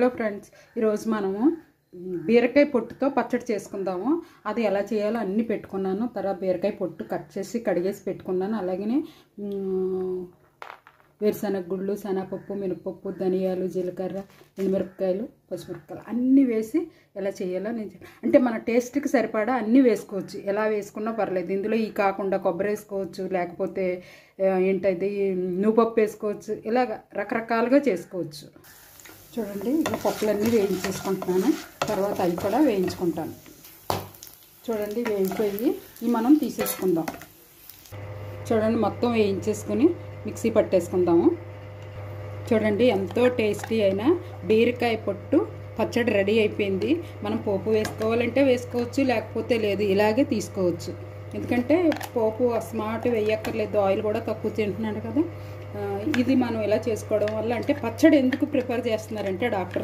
Hello friends, ఈరోజు మనము బీరకాయ పొట్టుతో పచ్చడి చేసుకుందాము. అది ఎలా చేయాలో అన్నీ పెట్టుకున్నాను. తర్వాత బీరకాయ పొట్టు కట్ చేసి కడిగేసి పెట్టుకున్నాను. అలాగనే వేరుశనగ గుళ్ళు, శనగపప్పు, మినపప్పు, ధనియాలు, జీలకర్ర, ఎండుమిరపకాయలు, పచ్చిమిరపకాయలు అన్నీ వేసి ఎలా చేయాలో అంటే మన టేస్ట్కి సరిపడా అన్నీ వేసుకోవచ్చు. ఎలా వేసుకున్నా పర్లేదు. ఇందులో ఈ కాకుండా కొబ్బరి వేసుకోవచ్చు, లేకపోతే ఏంటది నువ్వుపప్పు వేసుకోవచ్చు. ఇలాగ రకరకాలుగా చేసుకోవచ్చు. చూడండి, ఈ పప్పులన్నీ వేయించేసుకుంటున్నాను. తర్వాత అవి కూడా వేయించుకుంటాను. చూడండి, వేయిపోయి ఇవి మనం తీసేసుకుందాం. చూడండి, మొత్తం వేయించేసుకుని మిక్సీ పట్టేసుకుందాము. చూడండి, ఎంతో టేస్టీ అయిన బీరకాయ పొట్టు పచ్చడి రెడీ అయిపోయింది. మనం పోపు వేసుకోవాలంటే వేసుకోవచ్చు, లేకపోతే లేదు, ఇలాగే తీసుకోవచ్చు. ఎందుకంటే పోపు స్మార్ట్ వేయక్కర్లేదు, ఆయిల్ కూడా తక్కువ తింటున్నాడు కదా. ఇది మనం ఇలా చేసుకోవడం వల్ల అంటే పచ్చడి ఎందుకు ప్రిపేర్ చేస్తున్నారంటే డాక్టర్